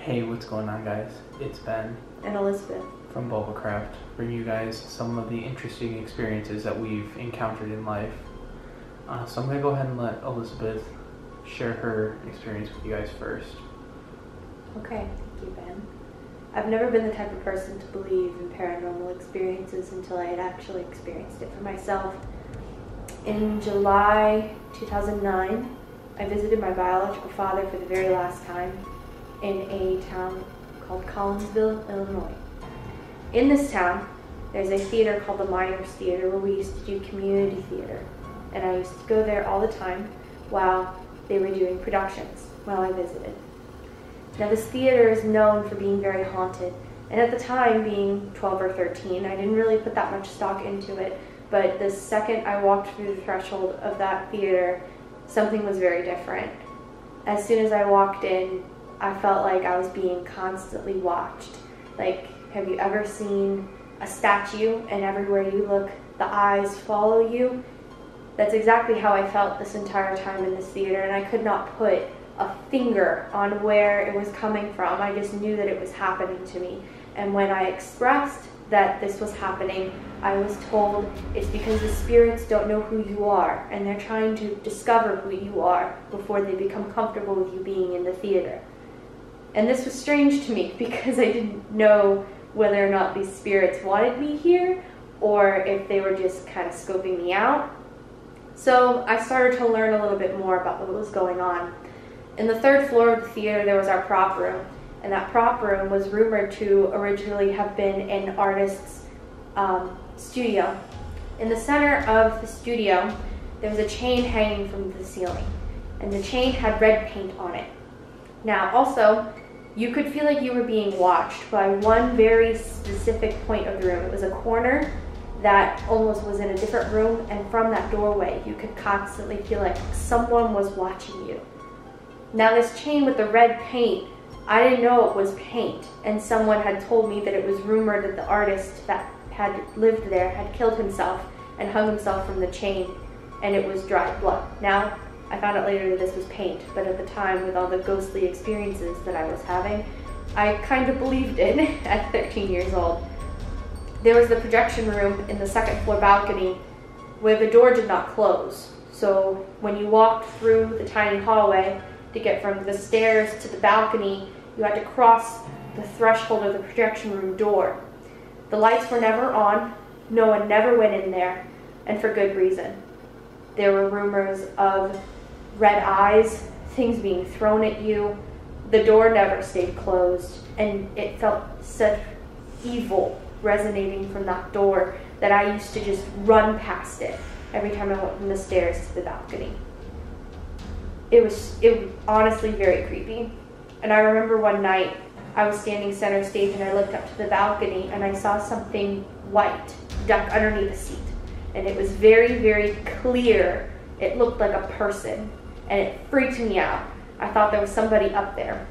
Hey, what's going on, guys? It's Ben and Elizabeth from Bulbacraft, bringing you guys some of the interesting experiences that we've encountered in life. So I'm going to go ahead and let Elizabeth share her experience with you guys first. Okay, thank you, Ben. I've never been the type of person to believe in paranormal experiences until I had actually experienced it for myself. In July 2009, I visited my biological father for the very last time in a town called Collinsville, Illinois. In this town, there's a theater called the Myers Theater where we used to do community theater. And I used to go there all the time while they were doing productions, while I visited. Now this theater is known for being very haunted. And at the time, being 12 or 13, I didn't really put that much stock into it. But the second I walked through the threshold of that theater, something was very different. As soon as I walked in, I felt like I was being constantly watched. Like, have you ever seen a statue and everywhere you look, the eyes follow you? That's exactly how I felt this entire time in this theater, and I could not put a finger on where it was coming from. I just knew that it was happening to me. And when I expressed that this was happening, I was told it's because the spirits don't know who you are, and they're trying to discover who you are before they become comfortable with you being in the theater. And this was strange to me because I didn't know whether or not these spirits wanted me here or if they were just kind of scoping me out. So I started to learn a little bit more about what was going on. In the third floor of the theater, there was our prop room, and that prop room was rumored to originally have been an artist's studio. In the center of the studio, there was a chain hanging from the ceiling, and the chain had red paint on it. Now, also, you could feel like you were being watched by one very specific point of the room. It was a corner that almost was in a different room, and from that doorway, you could constantly feel like someone was watching you. Now, this chain with the red paint, I didn't know it was paint, and someone had told me that it was rumored that the artist that had lived there had killed himself and hung himself from the chain, and it was dried blood. Now, I found out later that this was paint, but at the time, with all the ghostly experiences that I was having, I kind of believed it at 13 years old. There was the projection room in the second floor balcony where the door did not close. So when you walked through the tiny hallway to get from the stairs to the balcony, you had to cross the threshold of the projection room door. The lights were never on, no one never went in there, and for good reason. There were rumors of red eyes, things being thrown at you. The door never stayed closed, and it felt such evil resonating from that door that I used to just run past it every time I went from the stairs to the balcony. It was honestly very creepy. And I remember one night I was standing center stage and I looked up to the balcony and I saw something white duck underneath a seat. And it was very, very clear. It looked like a person, and it freaked me out. I thought there was somebody up there.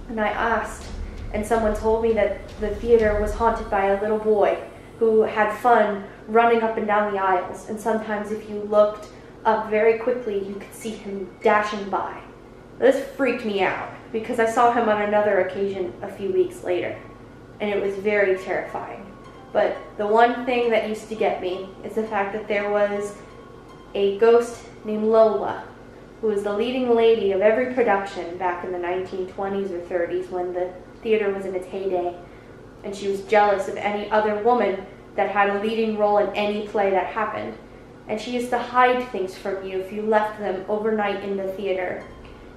And I asked, and someone told me that the theater was haunted by a little boy who had fun running up and down the aisles. And sometimes if you looked up very quickly, you could see him dashing by. This freaked me out because I saw him on another occasion a few weeks later, and it was very terrifying. But the one thing that used to get me is the fact that there was a ghost named Lola, who was the leading lady of every production back in the 1920s or 30s when the theater was in its heyday. And she was jealous of any other woman that had a leading role in any play that happened. And she used to hide things from you if you left them overnight in the theater.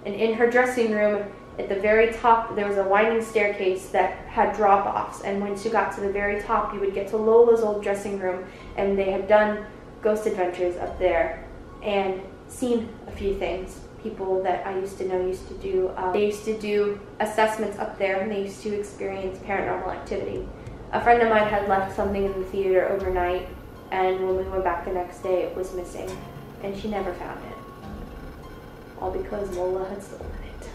And in her dressing room, at the very top, there was a winding staircase that had drop-offs, and once you got to the very top, you would get to Lola's old dressing room, and they had done ghost adventures up there and seen a few things. People that I used to know used to do, they used to do assessments up there, and they used to experience paranormal activity. A friend of mine had left something in the theater overnight, and when we went back the next day, it was missing, and she never found it. All because Lola had stolen it.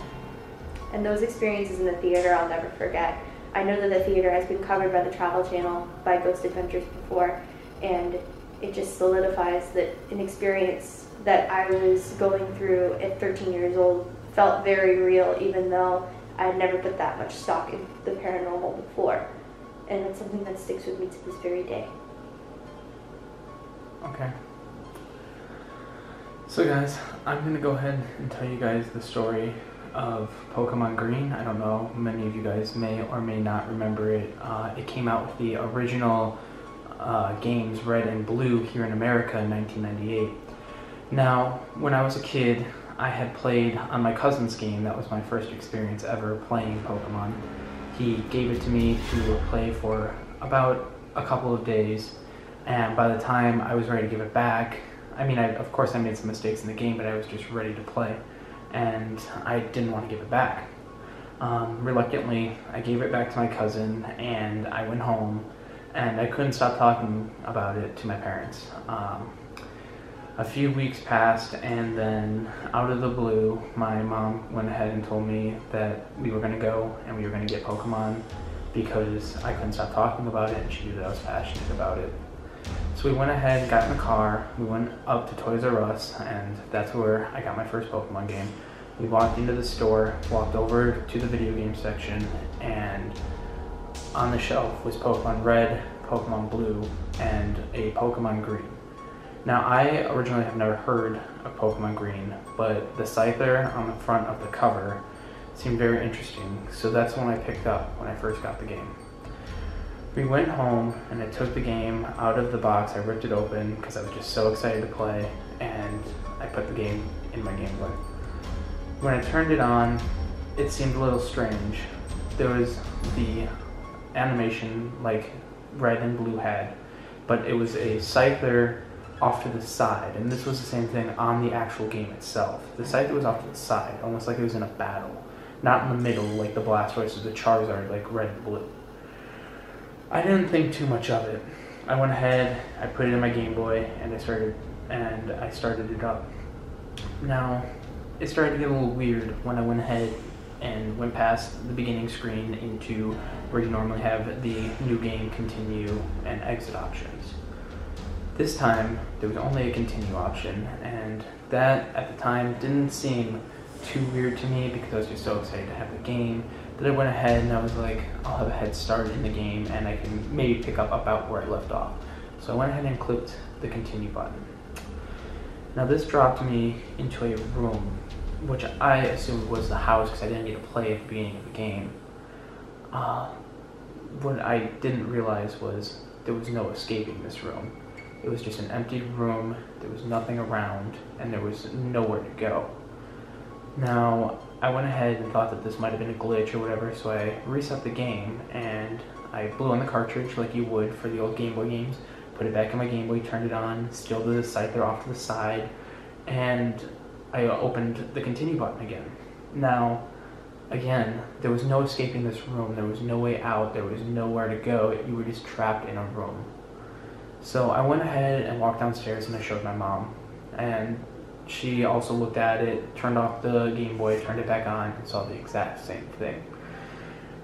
And those experiences in the theater I'll never forget. I know that the theater has been covered by the Travel Channel by Ghost Adventures before, and it just solidifies that an experience that I was going through at 13 years old felt very real, even though I had never put that much stock in the paranormal before, and it's something that sticks with me to this very day. Okay. So guys, I'm going to go ahead and tell you guys the story of Pokemon Green. I don't know, many of you guys may or may not remember it. It came out with the original games Red and Blue here in America in 1998. Now, when I was a kid, I had played on my cousin's game. That was my first experience ever playing Pokemon. He gave it to me to play for about a couple of days, and by the time I was ready to give it back, I mean, of course I made some mistakes in the game, but I was just ready to play, and I didn't want to give it back. Reluctantly, I gave it back to my cousin, and I went home, and I couldn't stop talking about it to my parents. A few weeks passed, and then out of the blue, my mom went ahead and told me that we were going to go and we were going to get Pokemon because I couldn't stop talking about it and she knew that I was passionate about it. So we went ahead and got in the car, we went up to Toys R Us, and that's where I got my first Pokemon game. We walked into the store, walked over to the video game section, and on the shelf was Pokemon Red, Pokemon Blue, and a Pokemon Green. Now, I originally have never heard of Pokemon Green, but the Scyther on the front of the cover seemed very interesting, so that's one I picked up when I first got the game. We went home, and I took the game out of the box. I ripped it open because I was just so excited to play, and I put the game in my Game Boy. When I turned it on, it seemed a little strange. There was the animation like Red and Blue had, but it was a Scyther off to the side, and this was the same thing on the actual game itself. The Scyther was off to the side, almost like it was in a battle, not in the middle like the Blastoise or the Charizard like Red and Blue. I didn't think too much of it. I went ahead, I put it in my Game Boy, and I started it up. Now, it started to get a little weird when I went ahead and went past the beginning screen into where you normally have the new game continue and exit options. This time, there was only a continue option, and that, at the time, didn't seem too weird to me because I was just so excited to have the game that I went ahead and I was like, I'll have a head start in the game and I can maybe pick up about where I left off. So I went ahead and clicked the continue button. Now this dropped me into a room, which I assumed was the house because I didn't get to play at the beginning of the game. What I didn't realize was there was no escaping this room. It was just an empty room, there was nothing around, and there was nowhere to go. Now, I went ahead and thought that this might have been a glitch or whatever, so I reset the game, and I blew on the cartridge like you would for the old Game Boy games, put it back in my Game Boy, turned it on, still did the Scyther off to the side, and I opened the continue button again. Now, again, there was no escaping this room, there was no way out, there was nowhere to go, you were just trapped in a room. So I went ahead and walked downstairs and I showed my mom, and she also looked at it, turned off the Game Boy, turned it back on, and saw the exact same thing.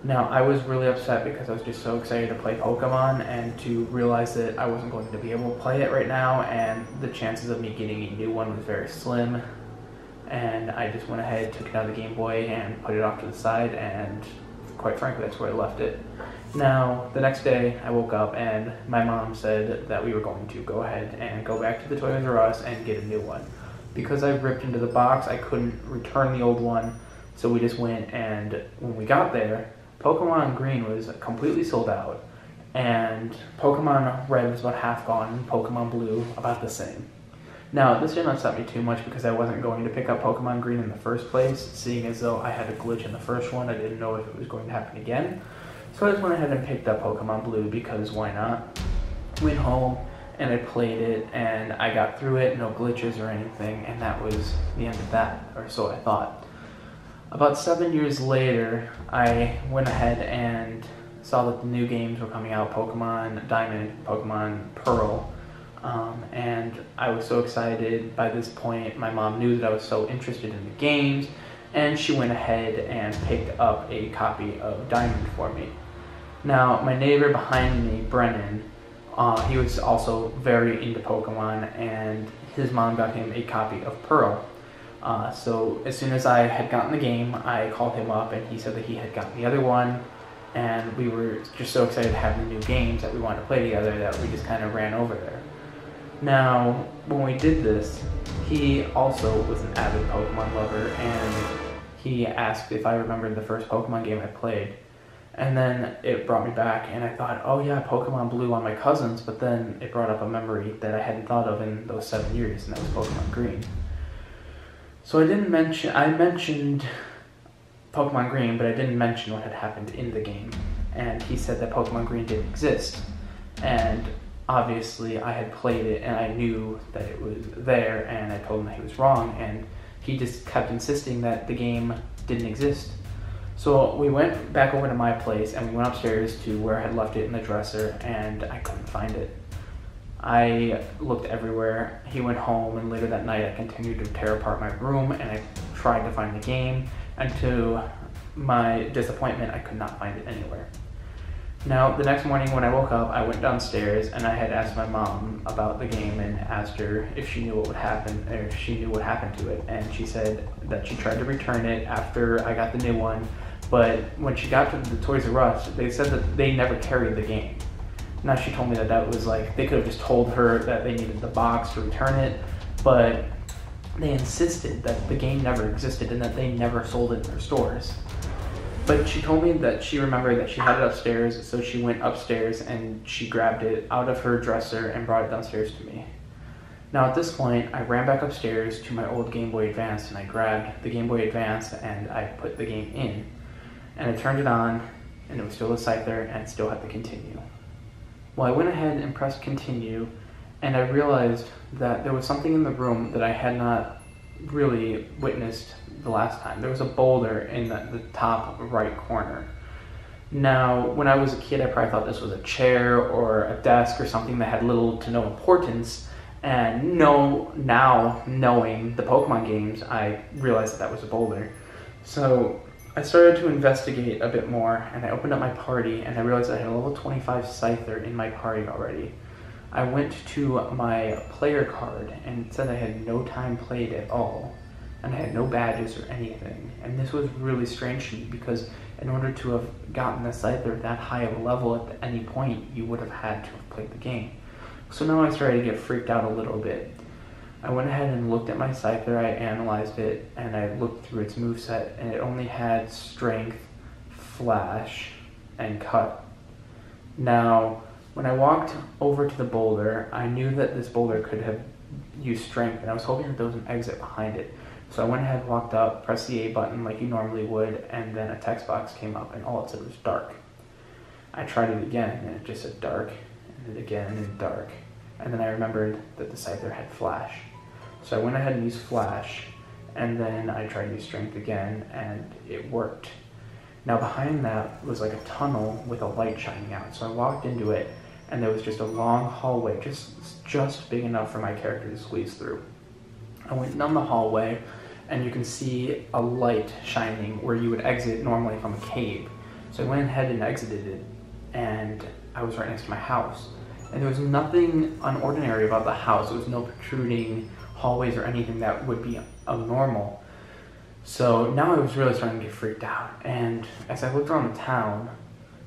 Now, I was really upset because I was just so excited to play Pokemon and to realize that I wasn't going to be able to play it right now, and the chances of me getting a new one was very slim. And I just went ahead, took it out of the Game Boy, and put it off to the side, and quite frankly, that's where I left it. Now, the next day, I woke up and my mom said that we were going to go ahead and go back to the Toys R Us and get a new one. Because I ripped into the box, I couldn't return the old one, so we just went, and when we got there, Pokemon Green was completely sold out, and Pokemon Red was about half gone, and Pokemon Blue about the same. Now, this did not stop me too much because I wasn't going to pick up Pokemon Green in the first place, seeing as though I had a glitch in the first one. I didn't know if it was going to happen again. So I just went ahead and picked up Pokemon Blue because why not? Went home and I played it and I got through it, no glitches or anything, and that was the end of that, or so I thought. About 7 years later, I went ahead and saw that the new games were coming out, Pokemon Diamond, Pokemon Pearl, and I was so excited. By this point, my mom knew that I was so interested in the games, and she went ahead and picked up a copy of Diamond for me. Now, my neighbor behind me, Brennan, he was also very into Pokemon, and his mom got him a copy of Pearl. So as soon as I had gotten the game, I called him up and he said that he had gotten the other one, and we were just so excited to have the new games that we wanted to play together that we just kind of ran over there. Now, when we did this, he also was an avid Pokemon lover, and he asked if I remembered the first Pokemon game I played. And then it brought me back, and I thought, oh yeah, Pokemon Blue on my cousins, but then it brought up a memory that I hadn't thought of in those 7 years, and that was Pokemon Green. So I mentioned Pokemon Green, but I didn't mention what had happened in the game. And he said that Pokemon Green didn't exist. And obviously I had played it and I knew that it was there, and I told him that he was wrong, and he just kept insisting that the game didn't exist. So we went back over to my place and we went upstairs to where I had left it in the dresser, and I couldn't find it. I looked everywhere. He went home, and later that night I continued to tear apart my room and I tried to find the game, and to my disappointment I could not find it anywhere. Now, the next morning when I woke up, I went downstairs and I had asked my mom about the game and asked her if she knew what would happen, or if she knew what happened to it. And she said that she tried to return it after I got the new one, but when she got to the Toys R Us, they said that they never carried the game. Now, she told me that that was like, they could have just told her that they needed the box to return it, but they insisted that the game never existed and that they never sold it in their stores. But she told me that she remembered that she had it upstairs, so she went upstairs and she grabbed it out of her dresser and brought it downstairs to me. Now at this point, I ran back upstairs to my old Game Boy Advance and I grabbed the Game Boy Advance and I put the game in. And I turned it on, and it was still a Scyther and it still had to continue. Well, I went ahead and pressed continue, and I realized that there was something in the room that I had not really witnessed the last time. There was a boulder in the top right corner. Now, when I was a kid, I probably thought this was a chair or a desk or something that had little to no importance. And now knowing the Pokemon games, I realized that that was a boulder. So I started to investigate a bit more, and I opened up my party, and I realized I had a level 25 Scyther in my party already. I went to my player card, and it said I had no time played at all, and I had no badges or anything. And this was really strange to me, because in order to have gotten the Scyther that high of a level at any point, you would have had to have played the game. So now I started to get freaked out a little bit. I went ahead and looked at my Scyther, I analyzed it, and I looked through its moveset, and it only had Strength, Flash, and Cut. Now, when I walked over to the boulder, I knew that this boulder could have used Strength, and I was hoping that there was an exit behind it. So I went ahead, walked up, pressed the A button like you normally would, and then a text box came up, and all it said was dark. I tried it again, and it just said dark, and then again, and dark. And then I remembered that the Scyther had Flash. So I went ahead and used Flash, and then I tried to use Strength again, and it worked. Now behind that was like a tunnel with a light shining out. So I walked into it, and there was just a long hallway, just big enough for my character to squeeze through. I went down the hallway, and you can see a light shining where you would exit normally from a cave. So I went ahead and exited it, and I was right next to my house. And there was nothing unordinary about the house. There was no protruding hallways or anything that would be abnormal. So now I was really starting to get freaked out. And as I looked around the town,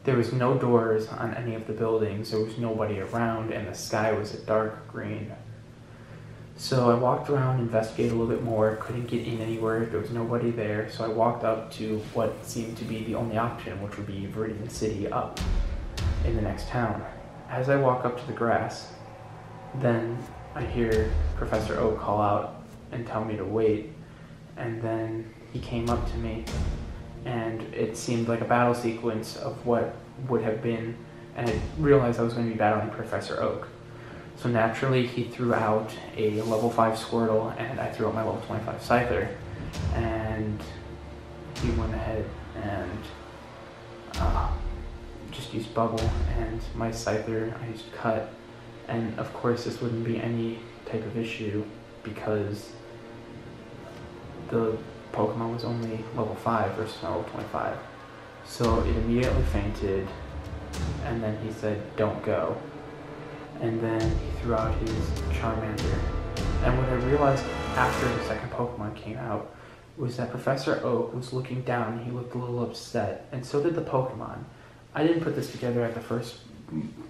there was no doors on any of the buildings. There was nobody around, and the sky was a dark green. So I walked around, investigated a little bit more, couldn't get in anywhere. There was nobody there. So I walked up to what seemed to be the only option, which would be Viridian City up in the next town. As I walk up to the grass, then I hear Professor Oak call out and tell me to wait, and then he came up to me, and it seemed like a battle sequence of what would have been, and I realized I was going to be battling Professor Oak. So naturally, he threw out a level 5 Squirtle, and I threw out my level 25 Scyther, and he went ahead and just used Bubble, and my Scyther, I used Cut. And of course this wouldn't be any type of issue because the Pokemon was only level 5 versus level 25. So it immediately fainted, and then he said, "Don't go." And then he threw out his Charmander, And what I realized after the second Pokemon came out was that Professor Oak was looking down and he looked a little upset, and so did the Pokemon. I didn't put this together at the first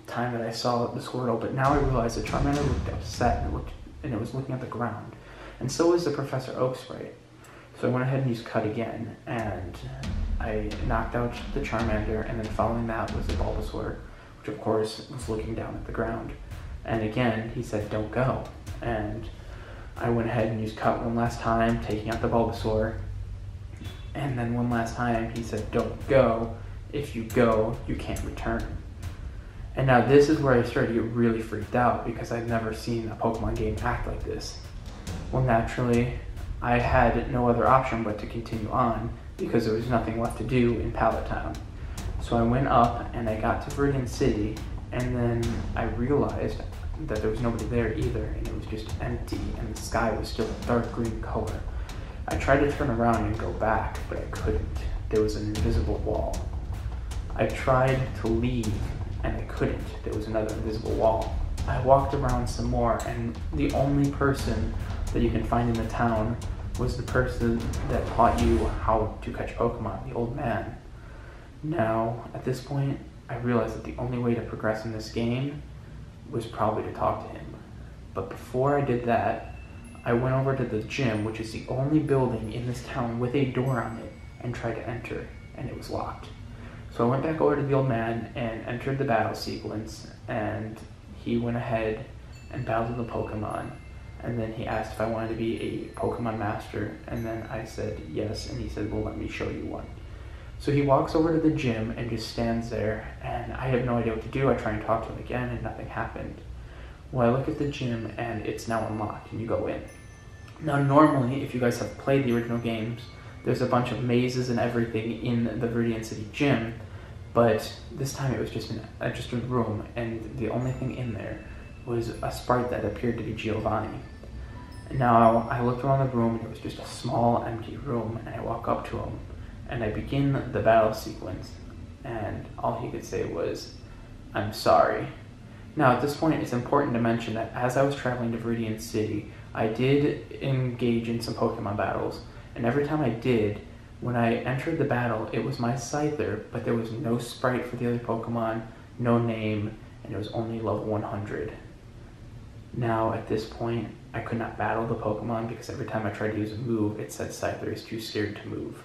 time that I saw the Squirtle, but now I realize that Charmander looked upset and it was looking at the ground. And so was the Professor Oak sprite. So I went ahead and used Cut again, and I knocked out the Charmander, and then following that was the Bulbasaur, which of course was looking down at the ground. And again, he said, "Don't go." And I went ahead and used Cut one last time, taking out the Bulbasaur. And then one last time, he said, "Don't go. If you go, you can't return." And now this is where I started to get really freaked out, because I've never seen a Pokemon game act like this. Well, naturally, I had no other option but to continue on, because there was nothing left to do in Pallet Town. So I went up and I got to Viridian City, and then I realized that there was nobody there either, and it was just empty, and the sky was still a dark green color. I tried to turn around and go back, but I couldn't. There was an invisible wall. I tried to leave, and I couldn't. There was another invisible wall. I walked around some more, and the only person that you can find in the town was the person that taught you how to catch Pokemon, the old man. Now, at this point, I realized that the only way to progress in this game was probably to talk to him. But before I did that, I went over to the gym, which is the only building in this town with a door on it, and tried to enter, and it was locked. So I went back over to the old man and entered the battle sequence, and he went ahead and battled the Pokemon. And then he asked if I wanted to be a Pokemon Master, and then I said yes, and he said, "Well, let me show you one." So he walks over to the gym and just stands there, and I have no idea what to do. I try and talk to him again, and nothing happened. Well, I look at the gym, and it's now unlocked, and you go in. Now, normally, if you guys have played the original games, there's a bunch of mazes and everything in the Viridian City gym, but this time it was just a room, and the only thing in there was a sprite that appeared to be Giovanni. Now, I looked around the room, and it was just a small, empty room, and I walk up to him, and I begin the battle sequence, and all he could say was, "I'm sorry." Now, at this point, it's important to mention that as I was traveling to Viridian City, I did engage in some Pokemon battles, and every time I did, when I entered the battle, it was my Scyther, but there was no sprite for the other Pokemon, no name, and it was only level 100. Now, at this point, I could not battle the Pokemon because every time I tried to use a move, it said Scyther is too scared to move.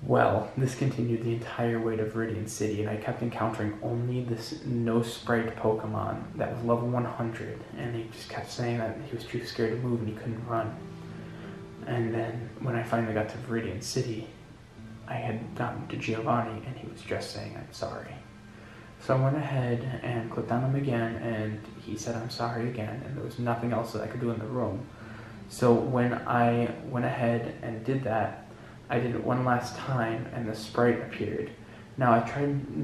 Well, this continued the entire way to Viridian City, and I kept encountering only this no sprite Pokemon that was level 100, and he just kept saying that he was too scared to move and he couldn't run. And then when I finally got to Viridian City, I had gotten to Giovanni, and he was just saying, "I'm sorry." So I went ahead and clicked on him again, and he said, "I'm sorry" again, and there was nothing else that I could do in the room. So when I went ahead and did that, I did it one last time, and the sprite appeared. Now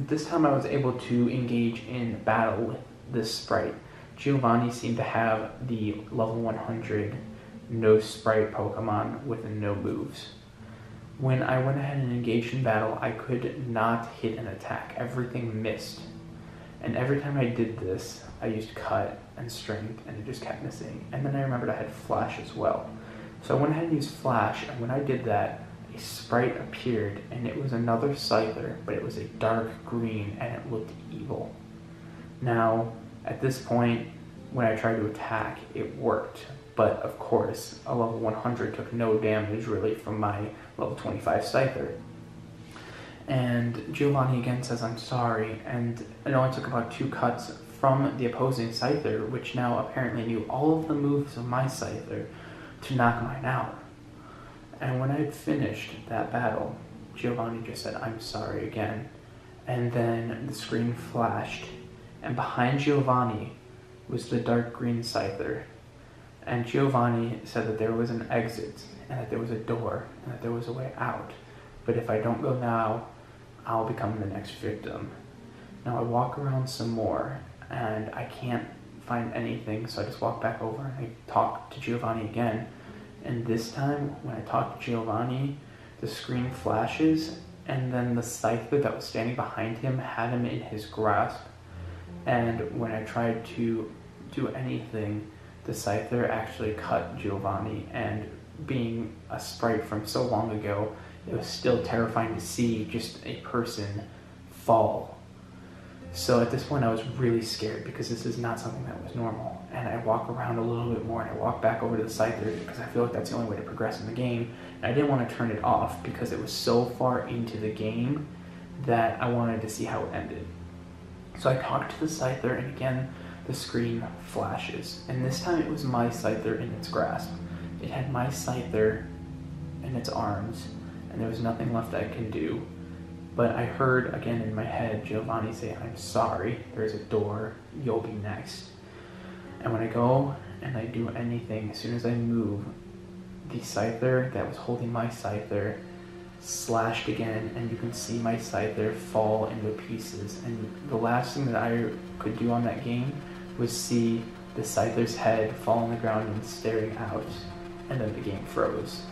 this time I was able to engage in battle with this sprite. Giovanni seemed to have the level 100 no sprite Pokemon with no moves. When I went ahead and engaged in battle, I could not hit an attack. Everything missed. And every time I did this, I used Cut and Strength, and it just kept missing. And then I remembered I had Flash as well. So I went ahead and used Flash, and when I did that, a sprite appeared, and it was another Scyther, but it was a dark green, and it looked evil. Now, at this point, when I tried to attack, it worked. But of course, a level 100 took no damage really from my level 25 Scyther. And Giovanni again says, "I'm sorry," and it only took about 2 cuts from the opposing Scyther, which now apparently knew all of the moves of my Scyther, to knock mine out. And when I had finished that battle, Giovanni just said, "I'm sorry" again. And then the screen flashed, and behind Giovanni was the dark green Scyther. And Giovanni said that there was an exit, and that there was a door, and that there was a way out. But if I don't go now, I'll become the next victim. Now I walk around some more, and I can't find anything, so I just walk back over and I talk to Giovanni again. And this time, when I talk to Giovanni, the screen flashes, and then the Scyther that was standing behind him had him in his grasp. And when I tried to do anything, the Scyther actually cut Giovanni, and being a sprite from so long ago, it was still terrifying to see just a person fall. So at this point I was really scared because this is not something that was normal. And I walk around a little bit more and I walk back over to the Scyther because I feel like that's the only way to progress in the game. And I didn't want to turn it off because it was so far into the game that I wanted to see how it ended. So I talked to the Scyther, and again the screen flashes. And this time it was my Scyther in its grasp. It had my Scyther in its arms, and there was nothing left I can do. But I heard again in my head Giovanni say, "I'm sorry, there's a door, you'll be next." And when I go and I do anything, as soon as I move, the Scyther that was holding my Scyther slashed again, and you can see my Scyther fall into pieces. And the last thing that I could do on that game was see the Scyther's head fall on the ground and staring out, and then the game froze.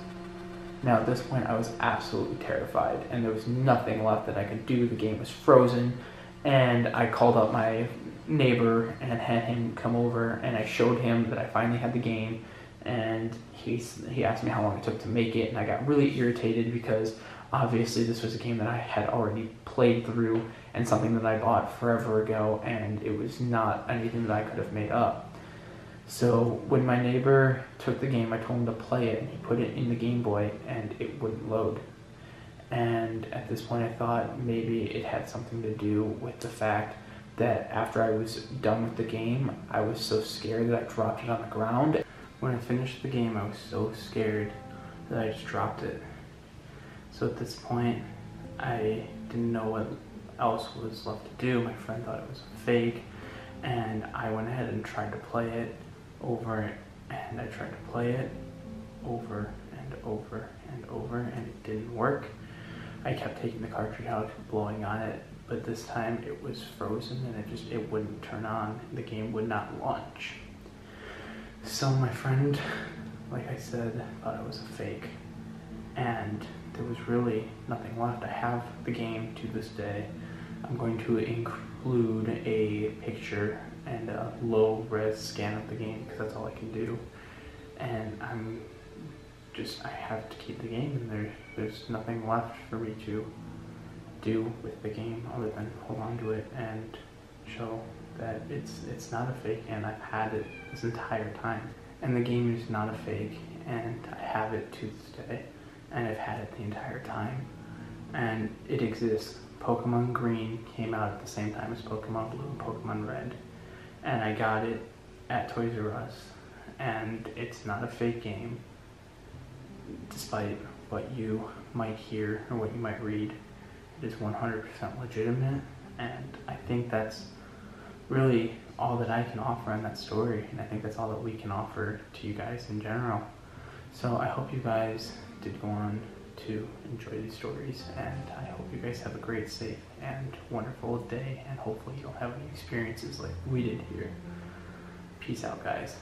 Now at this point I was absolutely terrified, and there was nothing left that I could do. The game was frozen, and I called up my neighbor and had him come over, and I showed him that I finally had the game, and he asked me how long it took to make it, and I got really irritated because obviously this was a game that I had already played through and something that I bought forever ago, and it was not anything that I could have made up. So when my neighbor took the game, I told him to play it, and he put it in the Game Boy, and it wouldn't load. And at this point I thought maybe it had something to do with the fact that after I was done with the game, I was so scared that I dropped it on the ground. When I finished the game, I was so scared that I just dropped it. So at this point, I didn't know what else was left to do. My friend thought it was fake, and I went ahead and tried to play it over, and I tried to play it over and over and over, and it didn't work. I kept taking the cartridge out, blowing on it, but this time it was frozen, and it wouldn't turn on. The game would not launch. So my friend, like I said, thought it was a fake, and there was really nothing left. I have the game to this day. I'm going to include a picture and a low-res scan of the game because that's all I can do. And I have to keep the game, and there's nothing left for me to do with the game other than hold on to it and show that it's not a fake, and I've had it this entire time. And the game is not a fake, and I have it to this day, and I've had it the entire time, and it exists. Pokemon Green came out at the same time as Pokemon Blue and Pokemon Red, and I got it at Toys R Us, and it's not a fake game, despite what you might hear or what you might read. It is 100% legitimate, and I think that's really all that I can offer on that story, and I think that's all that we can offer to you guys in general. So I hope you guys did go on to enjoy these stories, and I hope you guys have a great, safe, and wonderful day, and hopefully you don't have any experiences like we did here. Peace out, guys.